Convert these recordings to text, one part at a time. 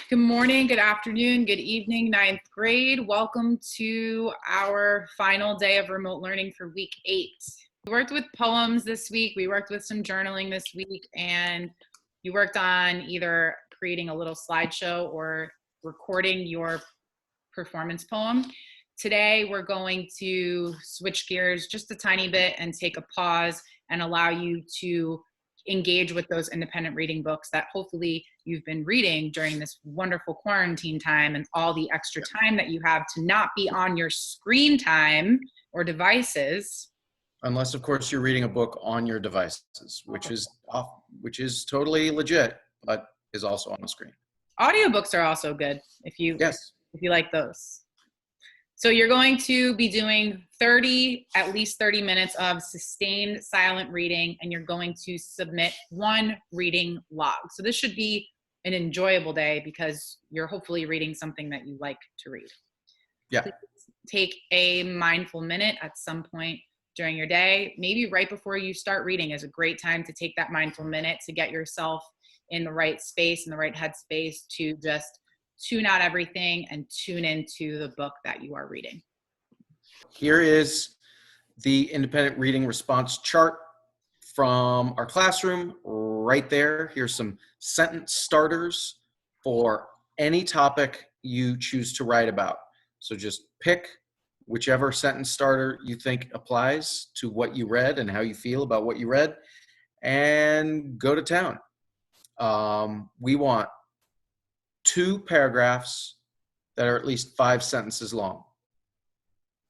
Good morning, good afternoon, good evening, ninth grade. Welcome to our final day of remote learning for week 8. We worked with poems this week, we worked with some journaling this week, and you worked on either creating a little slideshow or recording your performance poem. Today, we're going to switch gears just a tiny bit and take a pause and allow you to engage with those independent reading books that hopefully you've been reading during this wonderful quarantine time and all the extra time that you have to not be on your screen time or devices. Unless, of course, you're reading a book on your devices, which is totally legit, but is also on the screen. Audiobooks are also good if you like those. So you're going to be doing at least 30 minutes of sustained silent reading, and you're going to submit one reading log. So this should be an enjoyable day because you're hopefully reading something that you like to read. Yeah. Please take a mindful minute at some point during your day. Maybe right before you start reading is a great time to take that mindful minute to get yourself in the right space, in the right headspace to just tune out everything and tune into the book that you are reading. Here is the independent reading response chart from our classroom right there. Here's some sentence starters for any topic you choose to write about. So just pick whichever sentence starter you think applies to what you read and how you feel about what you read, and go to town. We want 2 paragraphs that are at least 5 sentences long.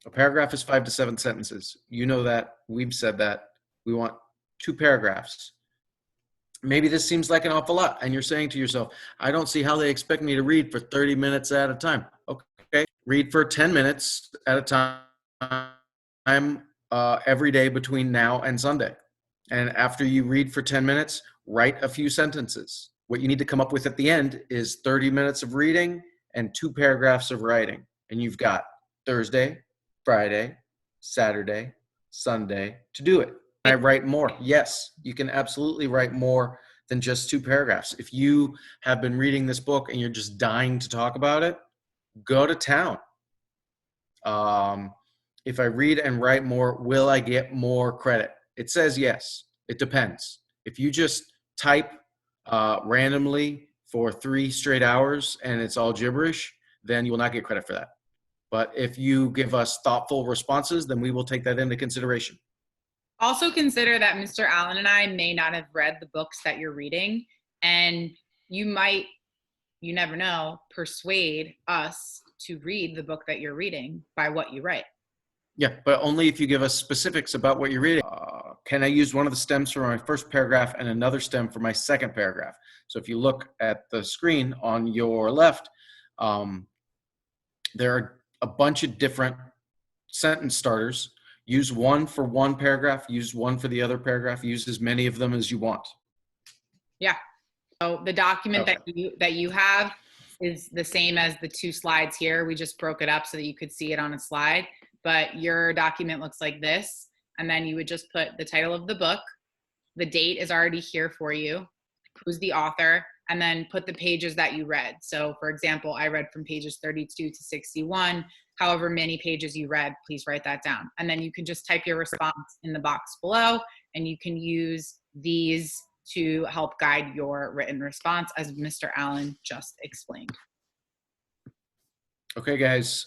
A paragraph is 5 to 7 sentences. You know that. We've said that. We want 2 paragraphs. Maybe this seems like an awful lot, and you're saying to yourself, I don't see how they expect me to read for 30 minutes at a time. Okay, read for 10 minutes at a time every day between now and Sunday. And after you read for 10 minutes, write a few sentences. What you need to come up with at the end is 30 minutes of reading and 2 paragraphs of writing. And you've got Thursday, Friday, Saturday, Sunday to do it. I write more. Yes, you can absolutely write more than just 2 paragraphs. If you have been reading this book and you're just dying to talk about it, go to town. If I read and write more, will I get more credit? It says yes. It depends. If you just type randomly for 3 straight hours and it's all gibberish, then you will not get credit for that. But if you give us thoughtful responses, then we will take that into consideration. Also consider that Mr. Allen and I may not have read the books that you're reading, and you might, you never know, persuade us to read the book that you're reading by what you write. Yeah, but only if you give us specifics about what you're reading. Can I use one of the stems for my first paragraph and another stem for my second paragraph? So if you look at the screen on your left, there are a bunch of different sentence starters. Use one for one paragraph, use one for the other paragraph, use as many of them as you want. Yeah. So the document that you have is the same as the 2 slides here. We just broke it up so that you could see it on a slide. But your document looks like this. And then you would just put the title of the book. The date is already here for you. Who's the author? And then put the pages that you read. So for example, I read from pages 32 to 61. However many pages you read, please write that down. And then you can just type your response in the box below, and you can use these to help guide your written response, as Mr. Allen just explained. Okay, guys.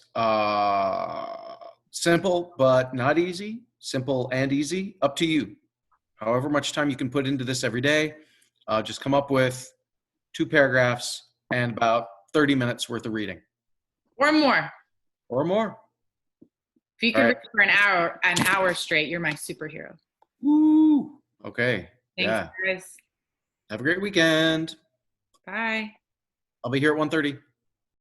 Simple, but not easy. Simple and easy. Up to you. However much time you can put into this every day, just come up with 2 paragraphs and about 30 minutes worth of reading. Or more. Or more. If you could read for an hour straight, you're my superhero. Woo! Okay. Thanks, guys. Have a great weekend. Bye. I'll be here at 1:30.